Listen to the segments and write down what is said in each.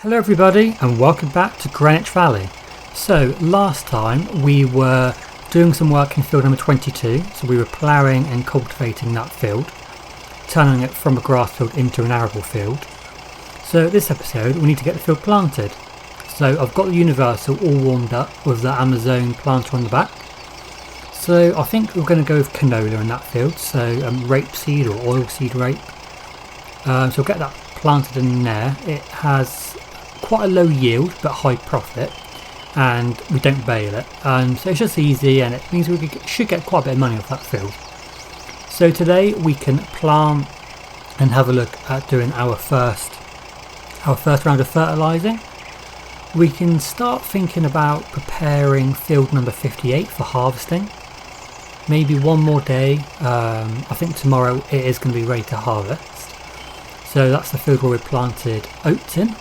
Hello everybody and welcome back to Greenwich Valley. So last time we were doing some work in field number 22, so we were ploughing and cultivating that field, turning it from a grass field into an arable field. So this episode we need to get the field planted. So I've got the universal all warmed up with the Amazon planter on the back. So I think we're going to go with canola in that field, so rapeseed or oilseed rape. So we'll get that planted in there. It has quite a low yield but high profit, and we don't bale it, so it's just easy, and it means we should get quite a bit of money off that field. So today we can plant and have a look at doing our first round of fertilising. We can start thinking about preparing field number 58 for harvesting. Maybe one more day. I think tomorrow it is going to be ready to harvest. So that's the field where we planted oats in.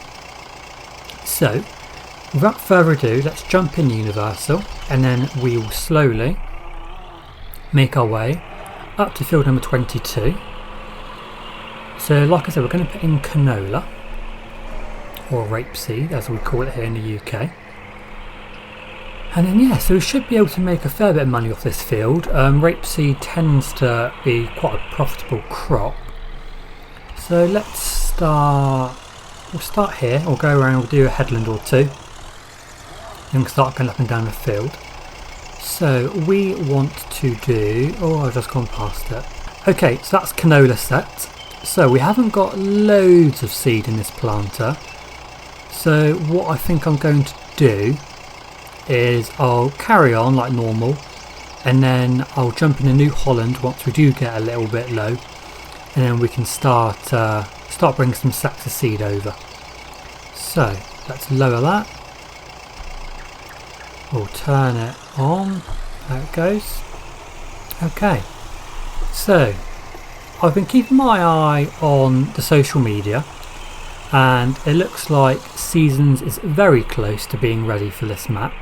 So without further ado, let's jump in universal, and then we will slowly make our way up to field number 22. So like I said, we're going to put in canola, or rapeseed as we call it here in the UK. And then so we should be able to make a fair bit of money off this field. Rapeseed tends to be quite a profitable crop. So let's start. We'll start here, we'll go around, we'll do a headland or two, and we'll start going up and down the field. So we want to do, I've just gone past it. Okay, so that's canola set. So we haven't got loads of seed in this planter. So what I think I'm going to do is I'll carry on like normal, and then I'll jump in a New Holland once we do get a little bit low, and then we can start bringing some sacks of seed over. So let's lower that. We'll turn it on. There it goes. Okay. So I've been keeping my eye on the social media, and it looks like Seasons is very close to being ready for this map.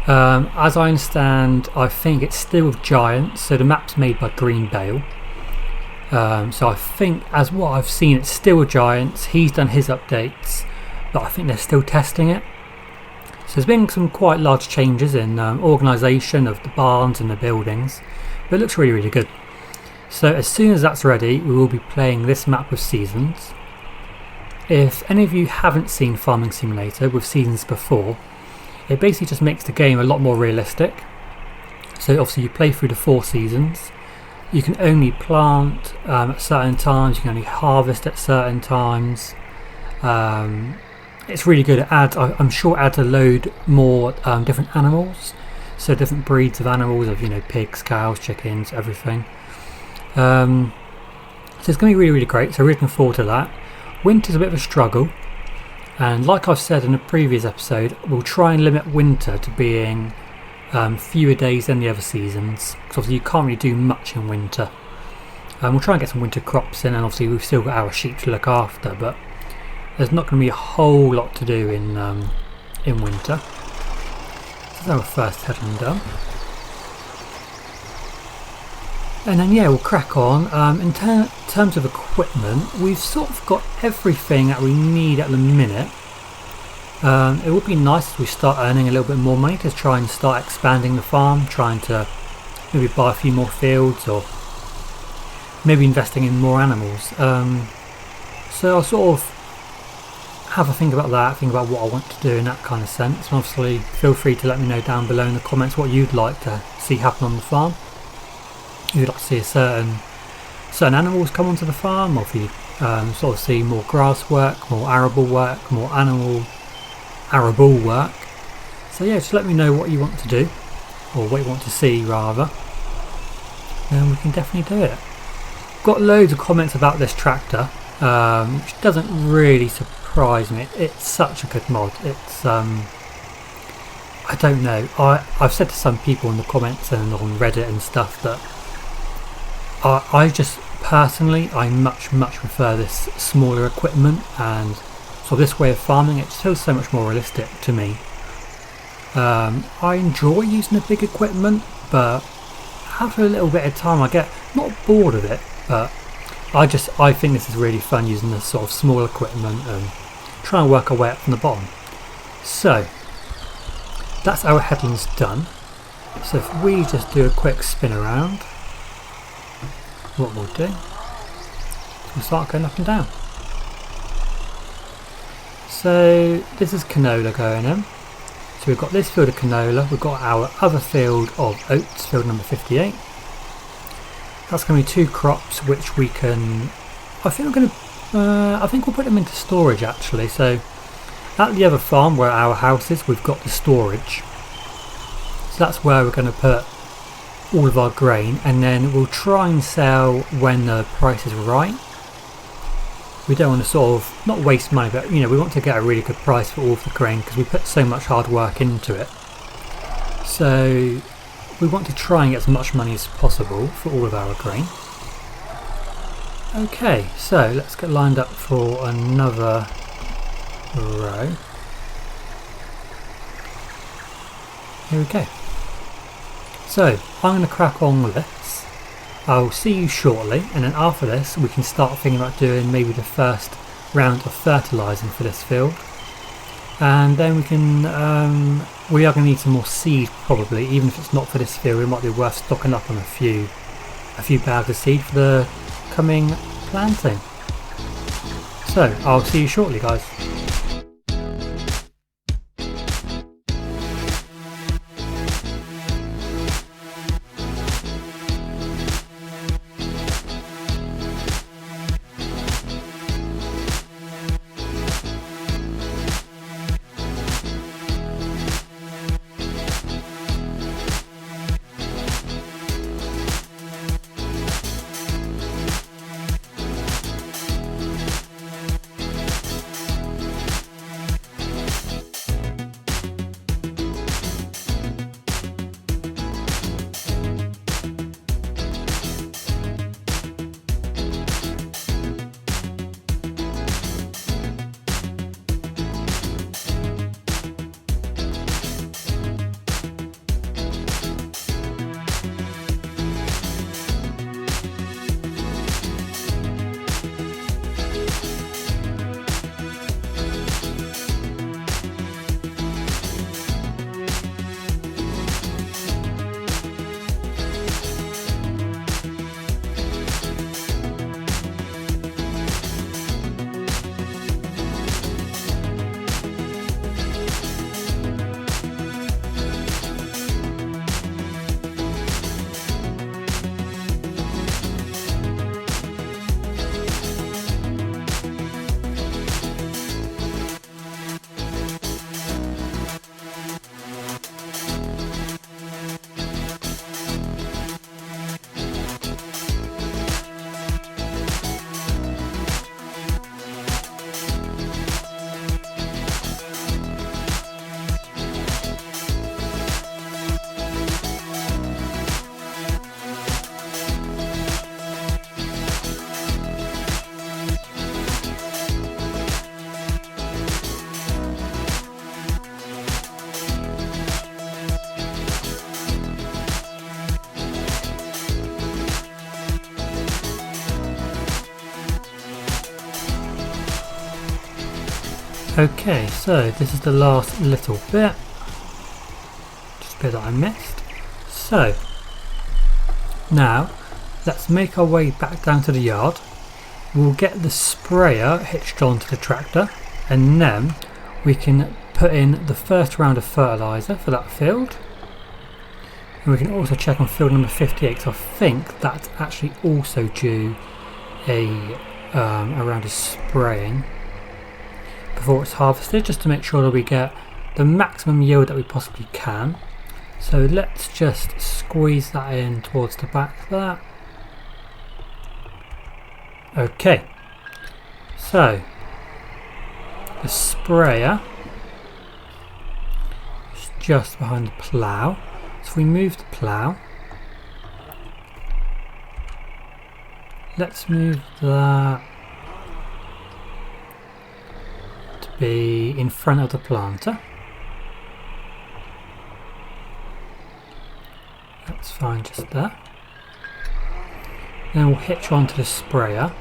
As I understand, I think it's still with Giants, so the map's made by Greenwich. So I think, as what I've seen, it's still with Giants. He's done his updates, but I think they're still testing it. So there's been some quite large changes in organisation of the barns and the buildings, but it looks really, really good. So as soon as that's ready, we will be playing this map with Seasons. If any of you haven't seen Farming Simulator with Seasons before, it basically just makes the game a lot more realistic. So obviously you play through the 4 seasons. You can only plant at certain times, you can only harvest at certain times. It's really good. It adds, I'm sure it adds a load more different animals. So different breeds of animals, of pigs, cows, chickens, everything. So it's going to be really, really great. So we're looking forward to that. Winter's a bit of a struggle. And like I've said in a previous episode, we'll try and limit winter to being fewer days than the other seasons, because obviously you can't really do much in winter. We'll try and get some winter crops in, and obviously we've still got our sheep to look after, but there's not going to be a whole lot to do in winter. So that's our first headland done, and then we'll crack on. In terms of equipment, we've sort of got everything that we need at the minute. It would be nice if we start earning a little bit more money to try and start expanding the farm, trying to maybe buy a few more fields, or maybe investing in more animals. So I'll sort of have a think about that, think about what I want to do in that kind of sense. And obviously feel free to let me know down below in the comments what you'd like to see happen on the farm. If you'd like to see a certain animals come onto the farm, or if you sort of see more grass work, more arable work, more arable work. So just let me know what you want to do, or what you want to see rather, and we can definitely do it. Got loads of comments about this tractor, which doesn't really surprise me. It's such a good mod. It's I don't know, I've said to some people in the comments and on Reddit and stuff that I just personally, I much prefer this smaller equipment, and so this way of farming, it feels so much more realistic to me. I enjoy using the big equipment, but after a little bit of time I get not bored of it, but I think this is really fun using this sort of small equipment and try and work our way up from the bottom. So that's our headlands done. So if we just do a quick spin around, what we'll do, we'll start going up and down. So this is canola going in. So we've got this field of canola, we've got our other field of oats, field number 58. That's going to be 2 crops which we can, I think we'll put them into storage actually. So at the other farm where our house is, we've got the storage. So that's where we're going to put all of our grain, and then we'll try and sell when the price is right. We don't want to sort of, not waste money, but we want to get a really good price for all of the grain because we put so much hard work into it. So we want to try and get as much money as possible for all of our grain. Okay, so let's get lined up for another row. Here we go. So I'm going to crack on with this. I'll see you shortly, and then after this we can start thinking about doing maybe the first round of fertilising for this field, and then we can we are going to need some more seed probably. Even if it's not for this field, it might be worth stocking up on a few bags of seed for the coming planting. So I'll see you shortly, guys. Okay, so this is the last little bit, just a bit that I missed. So now let's make our way back down to the yard. We'll get the sprayer hitched onto the tractor, and then we can put in the first round of fertilizer for that field. And we can also check on field number 58, because I think that's actually also due a round of spraying before it's harvested, just to make sure that we get the maximum yield that we possibly can. So let's just squeeze that in towards the back there. Okay, so the sprayer is just behind the plough. So if we move the plough, let's move that to be in front of the planter. That's fine just there. Then we'll hitch onto the sprayer.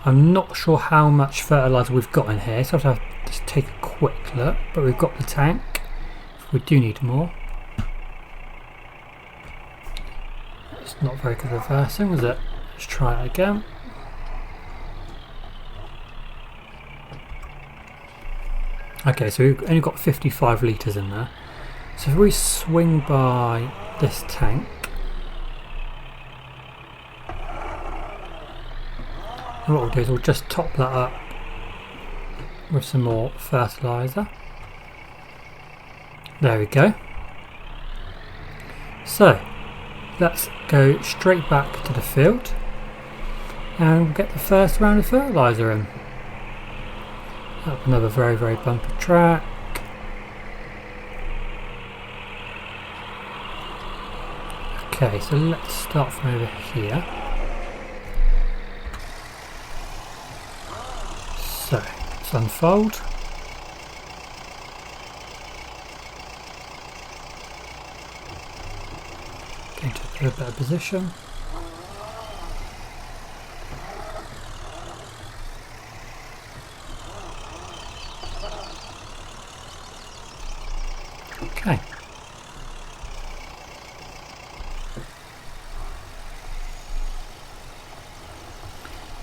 I'm not sure how much fertiliser we've got in here, so I'll have to just take a quick look, but we've got the tank if we do need more. It's not very good reversing, is it? Let's try it again. Okay, so we've only got 55 litres in there. So if we swing by this tank, and what we'll do is we'll just top that up with some more fertiliser. There we go. So let's go straight back to the field and we'll get the first round of fertiliser in. Up another very, very bumpy track. Okay, so let's start from over here. So let's unfold. Get into a better position. Okay.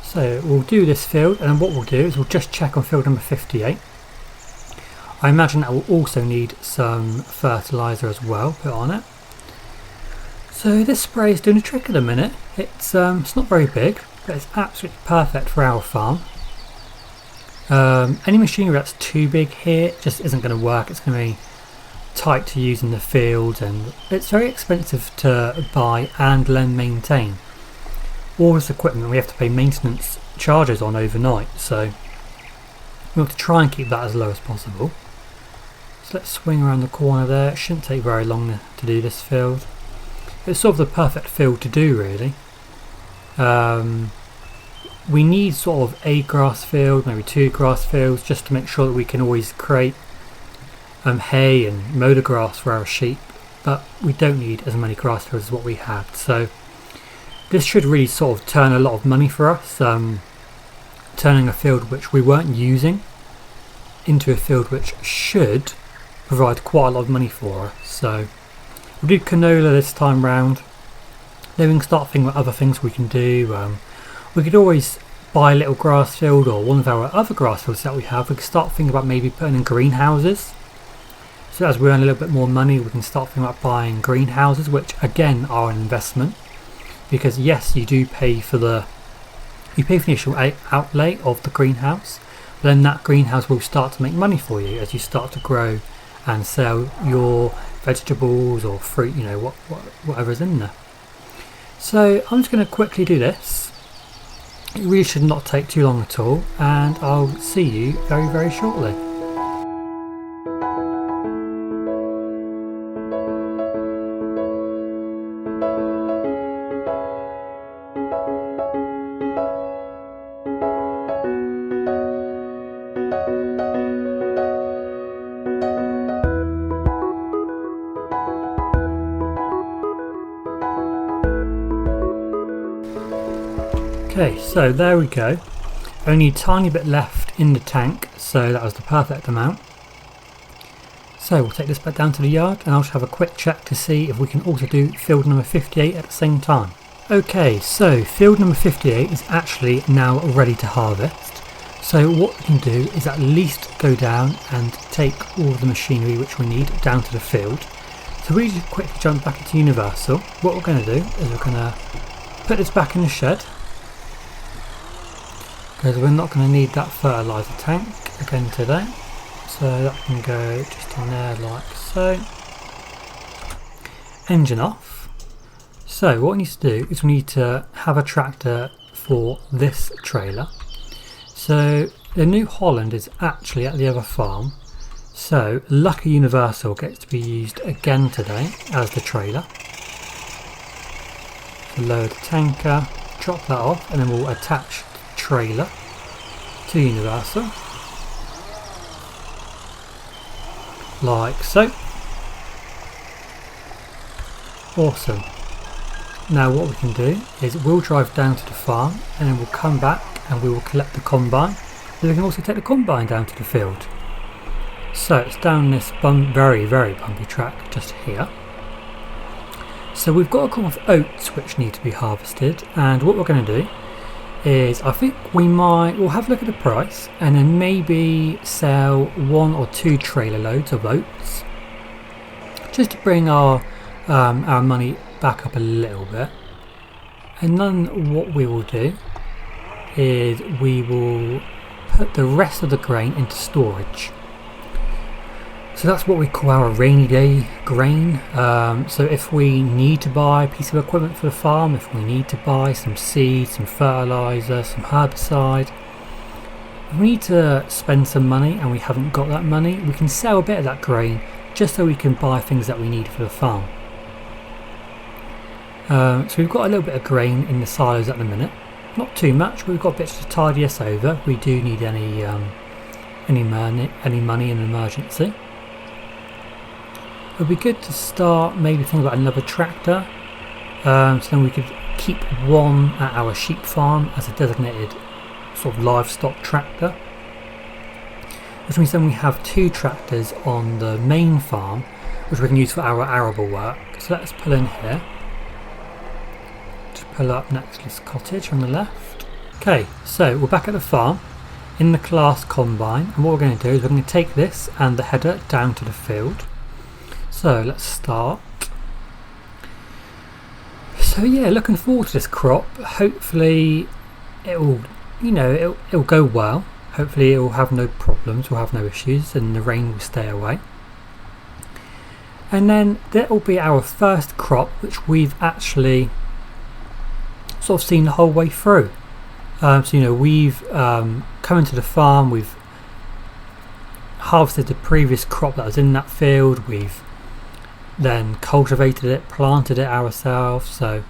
So we'll do this field, and what we'll do is we'll just check on field number 58. I imagine that will also need some fertiliser as well put on it. So this spray is doing a trick at the minute. It's not very big, but it's absolutely perfect for our farm. Any machinery that's too big here just isn't going to work. It's going to be tight to use in the field, and it's very expensive to buy and then maintain. All this equipment we have to pay maintenance charges on overnight, so we have to try and keep that as low as possible. So let's swing around the corner there. It shouldn't take very long to do this field. It's sort of the perfect field to do, really. We need sort of a grass field, maybe 2 grass fields, just to make sure that we can always create hay and mow the grass for our sheep, but we don't need as many grass fields as what we had. So this should really sort of turn a lot of money for us, turning a field which we weren't using into a field which should provide quite a lot of money for us. So we'll do canola this time round. Then we can start thinking about other things we can do. We could always buy a little grass field, or one of our other grass fields that we have. We could start thinking about maybe putting in greenhouses. So as we earn a little bit more money, we can start thinking about buying greenhouses, which again are an investment, because yes, you do pay for the initial outlay of the greenhouse, but then that greenhouse will start to make money for you as you start to grow and sell your vegetables or fruit, you know, whatever's in there. So I'm just going to quickly do this. It really should not take too long at all, and I'll see you very, very shortly. Okay, so there we go. Only a tiny bit left in the tank, so that was the perfect amount. So we'll take this back down to the yard and I'll just have a quick check to see if we can also do field number 58 at the same time. Okay, so field number 58 is actually now ready to harvest. So what we can do is at least go down and take all of the machinery which we need down to the field. So we just quickly jump back into Universal. What we're going to do is we're going to put this back in the shed, because we're not going to need that fertiliser tank again today. So that can go just in there like so. Engine off. So what we need to do is we need to have a tractor for this trailer. So the New Holland is actually at the other farm. So Lucky Universal gets to be used again today as the trailer. So lower the tanker, drop that off, and then we'll attach the trailer to Universal. Like so. Awesome. Now what we can do is we'll drive down to the farm and then we'll come back and we will collect the combine. Then we can also take the combine down to the field. So it's down this very, very bumpy track just here. So we've got a crop of oats which need to be harvested, and what we're going to do is, I think we'll have a look at the price and then maybe sell 1 or 2 trailer loads of oats, just to bring our money back up a little bit. And then what we will do is we will put the rest of the grain into storage. So that's what we call our rainy day grain. So if we need to buy a piece of equipment for the farm, if we need to buy some seeds, some fertilizer, some herbicide, if we need to spend some money and we haven't got that money, we can sell a bit of that grain just so we can buy things that we need for the farm. So we've got a little bit of grain in the silos at the minute. Not too much, but we've got bits to tidy us over. We do need any money in an emergency. It would be good to start maybe thinking about another tractor, so then we could keep one at our sheep farm as a designated sort of livestock tractor, which means then we have 2 tractors on the main farm which we can use for our arable work. So let's pull in here, just pull up next to this cottage on the left. Okay, so we're back at the farm in the class combine, and what we're going to do is we're going to take this and the header down to the field. So let's start. So yeah, looking forward to this crop. Hopefully it'll go well. Hopefully it will have no problems, we'll have no issues, and the rain will stay away. And then that will be our first crop which we've actually sort of seen the whole way through. So we've come into the farm, we've harvested the previous crop that was in that field, we've then cultivated it, planted it ourselves, so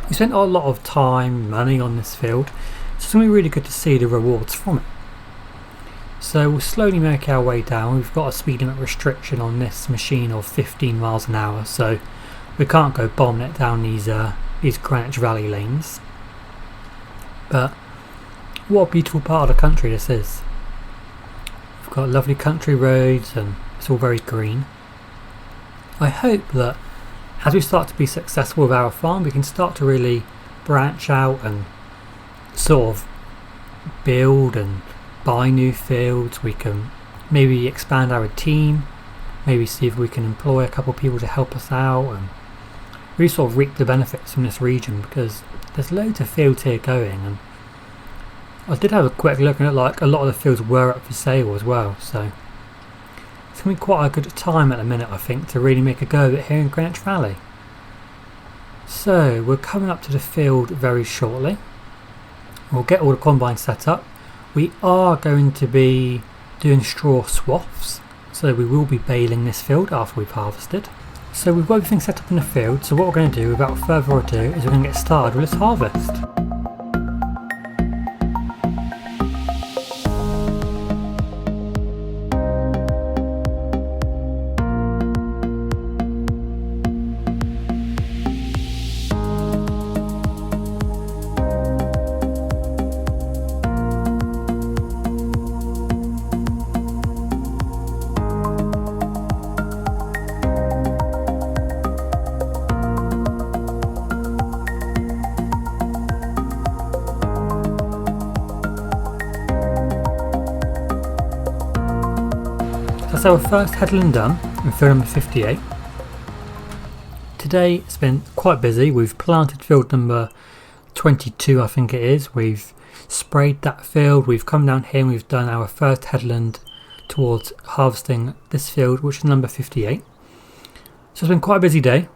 we spent a lot of time, money on this field, so it's going to be really good to see the rewards from it. So we'll slowly make our way down. We've got a speed limit restriction on this machine of 15 miles an hour, so we can't go bombing it down these Greenwich Valley lanes. But what a beautiful part of the country this is. We've got lovely country roads and it's all very green. I hope that as we start to be successful with our farm, we can start to really branch out and sort of build and buy new fields. We can maybe expand our team, maybe see if we can employ a couple of people to help us out and really sort of reap the benefits from this region, because there's loads of fields here going, and I did have a quick look and like a lot of the fields were up for sale as well, so it's going to be quite a good time at the minute, I think, to really make a go of it here in Greenwich Valley. So we're coming up to the field very shortly. We'll get all the combines set up. We are going to be doing straw swaths, so we will be baling this field after we've harvested. So we've got everything set up in the field, so what we're going to do without further ado is we're going to get started with this harvest. That's our first headland done in field number 58. Today it's been quite busy. We've planted field number 22, I think it is. We've sprayed that field. We've come down here and we've done our first headland towards harvesting this field, which is number 58. So it's been quite a busy day.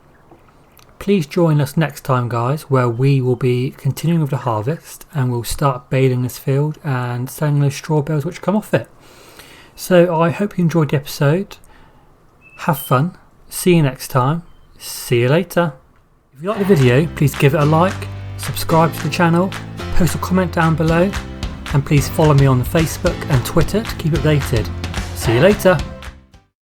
Please join us next time, guys, where we will be continuing with the harvest and we'll start baling this field and selling those straw bales which come off it. So I hope you enjoyed the episode. Have fun. See you next time. See you later. If you like the video, please give it a like, subscribe to the channel, post a comment down below, and please follow me on Facebook and Twitter to keep updated. See you later.